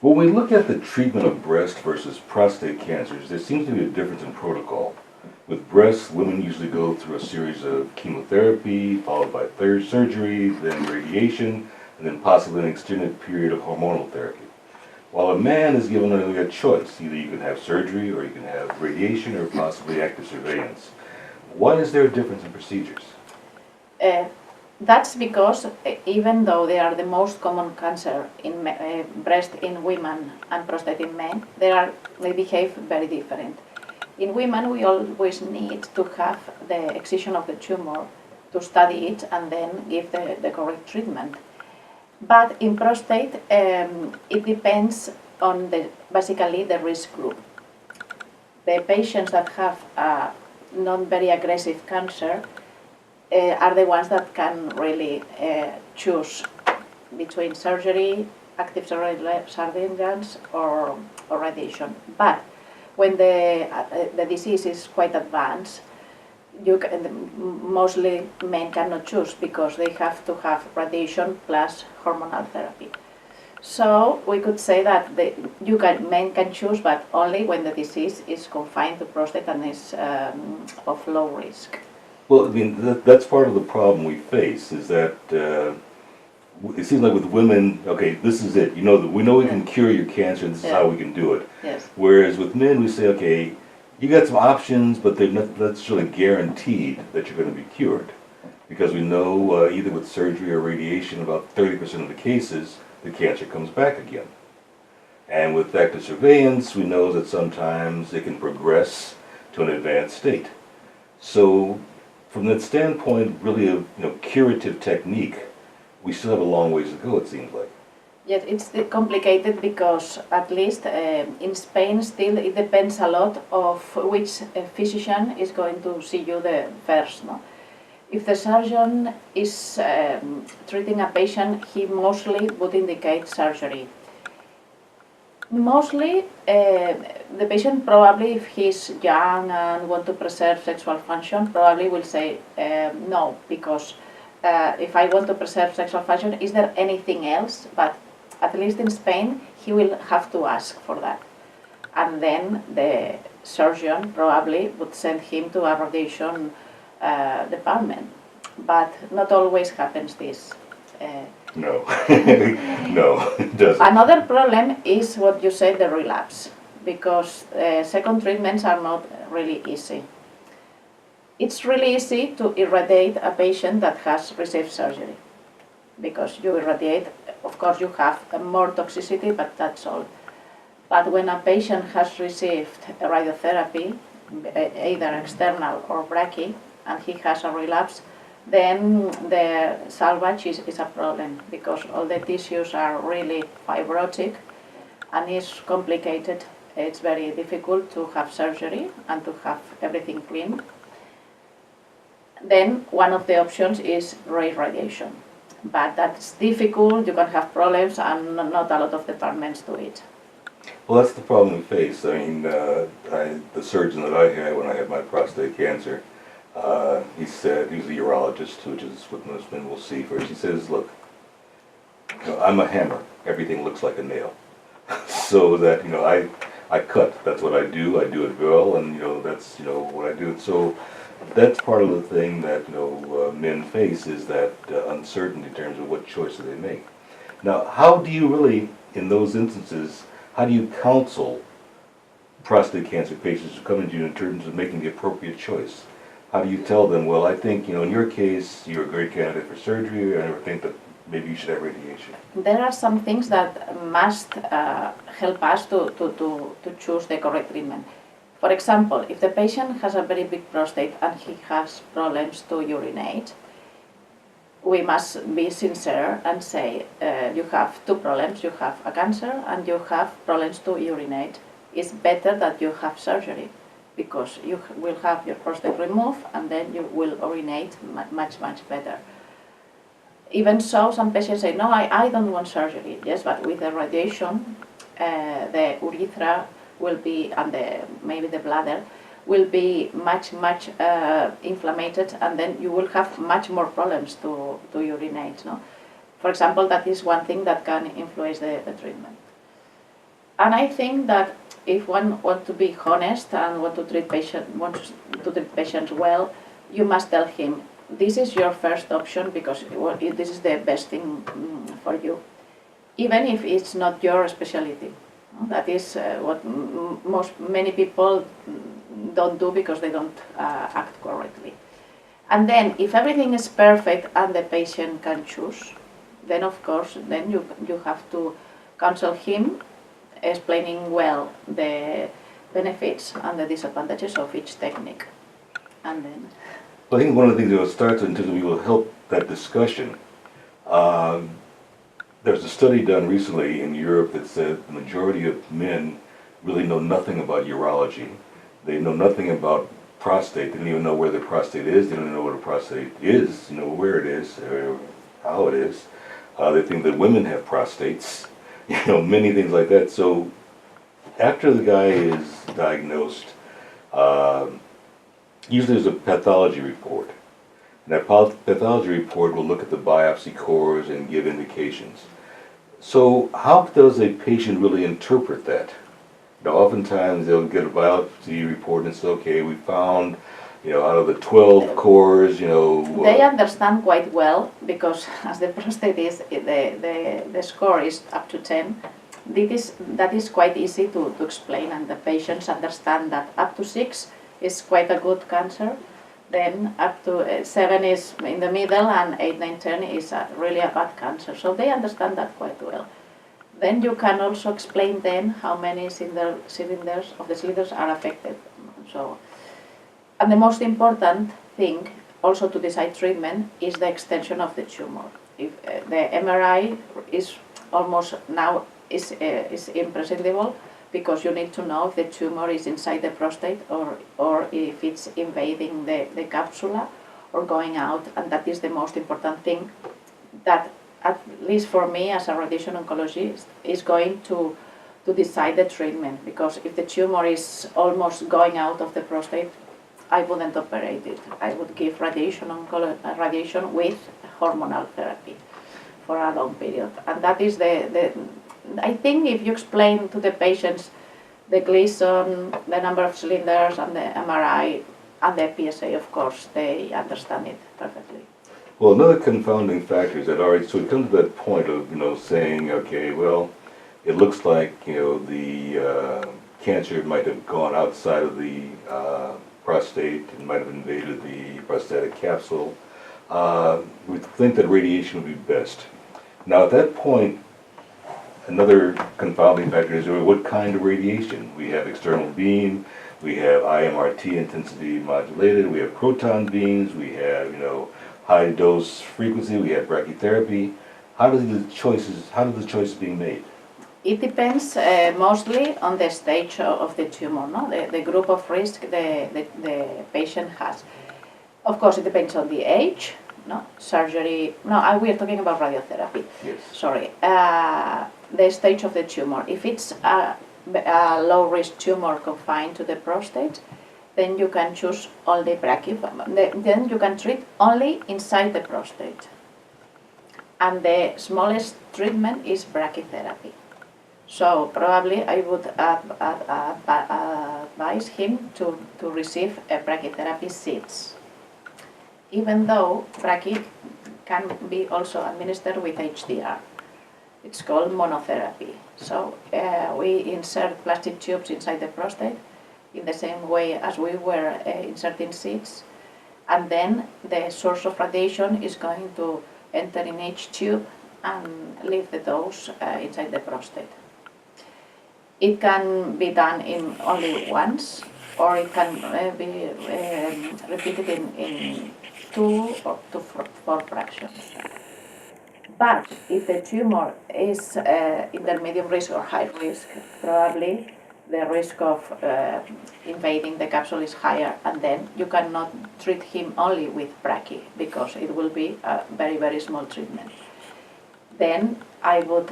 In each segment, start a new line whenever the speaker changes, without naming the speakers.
When we look at the treatment of breast versus prostate cancers, there seems to be a difference in protocol. With breast, women usually go through a series of chemotherapy, followed by surgery, then radiation, and then possibly an extended period of hormonal therapy. While a man is given only a choice, either you can have surgery or you can have radiation or possibly active surveillance. Why is there a difference in procedures?
Uh, that's because even though they are the most common cancer in breast in women and prostate in men, they behave very different. In women, we always need to have the excision of the tumor to study it and then give the correct treatment. But in prostate, it depends on basically the risk group. The patients that have a not very aggressive cancer are the ones that can really choose between surgery, active surveillance, or radiation. But when the disease is quite advanced, mostly men cannot choose because they have to have radiation plus hormonal therapy. So we could say that men can choose, but only when the disease is confined to prostate and is of low risk.
Well, I mean, that's part of the problem we face, is that it seems like with women, okay, this is it. You know, we know we can cure your cancer, and this is how we can do it.
Yes.
Whereas with men, we say, okay, you got some options, but they're not necessarily guaranteed that you're going to be cured. Because we know either with surgery or radiation, about 30% of the cases, the cancer comes back again. And with active surveillance, we know that sometimes it can progress to an advanced state. So from that standpoint, really of curative technique, we still have a long ways to go, it seems like.
Yes, it's complicated because at least in Spain still it depends a lot of which physician is going to see you the first. No? If the surgeon is treating a patient, he mostly would indicate surgery. Mostly, the patient probably, if he's young and want to preserve sexual function, probably will say no, because if I want to preserve sexual function, is there anything else? But at least in Spain, he will have to ask for that. And then the surgeon probably would send him to a radiation department. But not always happens this.
No, no, it doesn't.
Another problem is what you said, the relapse, because second treatments are not really easy. It's really easy to irradiate a patient that has received surgery, because you irradiate, of course you have more toxicity, but that's all. But when a patient has received radiotherapy, either external or brachy, and he has a relapse, then the salvage is a problem, because all the tissues are really fibrotic and it's complicated. It's very difficult to have surgery and to have everything clean. Then one of the options is radiation, but that's difficult, you can have problems, and not a lot of departments do it.
Well, that's the problem we face. I mean, the surgeon that I had when I had my prostate cancer, he said, he was a urologist, which is what most men will see first. He says, look, I'm a hammer. Everything looks like a nail. So that, I cut. That's what I do it well, and, that's, what I do. So that's part of the thing that, men face, is that uncertainty in terms of what choices they make. Now, how do you really, in those instances, how do you counsel prostate cancer patients who come to you in terms of making the appropriate choice? How do you tell them, well, I think, in your case, you're a great candidate for surgery, or I think that maybe you should have radiation?
There are some things that must help us to choose the correct treatment. For example, if the patient has a very big prostate and he has problems to urinate, we must be sincere and say, you have two problems, you have a cancer and you have problems to urinate. It's better that you have surgery, because you will have your prostate removed and then you will urinate much, much better. Even so, some patients say, no, I don't want surgery. Yes, but with the radiation, the urethra will be, and maybe the bladder, will be much, much inflamed, and then you will have much more problems to urinate. No? For example, that is one thing that can influence the treatment. And I think that if one wants to be honest and wants to treat patients well, you must tell him, this is your first option because this is the best thing for you, even if it's not your specialty. That is what many people don't do because they don't act correctly. And then if everything is perfect and the patient can choose, then of course, then you have to counsel him, explaining well the benefits and the disadvantages of each technique. And then,
I think one of the things that will start in terms of will help that discussion. There's a study done recently in Europe that said the majority of men really know nothing about urology. They know nothing about prostate. They don't even know where the prostate is. They don't even know what a prostate is, where it is, or how it is. They think that women have prostates, many things like that. So after the guy is diagnosed, usually there's a pathology report. And that pathology report will look at the biopsy cores and give indications. So how does a patient really interpret that? Oftentimes they'll get a biopsy report and say, okay, we found, out of the 12 cores,
they understand quite well because as the prostate is, the score is up to 10. That is quite easy to explain, and the patients understand that up to 6 is quite a good cancer. Then up to 7 is in the middle, and 8, 9, 10 is really a bad cancer. So they understand that quite well. Then you can also explain then how many cylinders are affected. So, and the most important thing also to decide treatment is the extension of the tumor. If the MRI is almost now is imprescindible, because you need to know if the tumor is inside the prostate or if it's invading the capsula or going out, and that is the most important thing that, at least for me as a radiation oncologist, is going to decide the treatment. Because if the tumor is almost going out of the prostate, I wouldn't operate it. I would give radiation with hormonal therapy for a long period. And that is I think if you explain to the patients the Gleason, the number of cylinders, and the MRI, and the PSA, of course, they understand it perfectly.
Well, another confounding factor is that, all right, so we come to that point of, saying, okay, well, it looks like, the cancer might have gone outside of the prostate and might have invaded the prostatic capsule. We think that radiation would be best. Now, at that point, another confounding factor is what kind of radiation. We have external beam, we have IMRT, intensity modulated, we have proton beams, we have, high dose frequency, we have brachytherapy. How do the choices being made?
It depends mostly on the stage of the tumor, no? The group of risk the patient has. Of course, it depends on the age, no? Surgery, no, we are talking about radiotherapy.
Yes.
Sorry. The stage of the tumor. If it's a low-risk tumor confined to the prostate, then you can choose only then you can treat only inside the prostate. And the smallest treatment is brachytherapy. So probably I would advise him to receive a brachytherapy seeds, even though brachy can be also administered with HDR. It's called monotherapy. So we insert plastic tubes inside the prostate in the same way as we were inserting seeds, and then the source of radiation is going to enter in each tube and leave the dose inside the prostate. It can be done in only once, or it can be repeated in 2 or 4 fractions. But if the tumor is intermediate risk or high risk, probably the risk of invading the capsule is higher, and then you cannot treat him only with brachy because it will be a very, very small treatment. Then I would,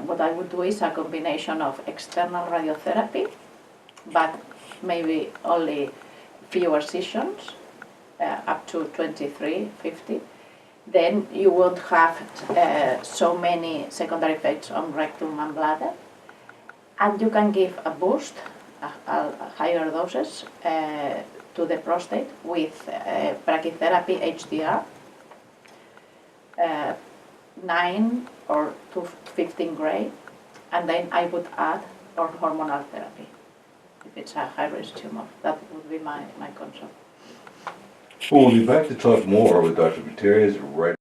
what I would do is a combination of external radiotherapy, but maybe only fewer sessions, up to 23, 50. then you won't have so many secondary effects on rectum and bladder. And you can give a boost, a higher doses, to the prostate with brachytherapy HDR, 9 or to 15 gray, and then I would add or hormonal therapy if it's a high-risk tumor. That would be my concern.
Well, we'll be back to talk more with Dr. Gutierrez right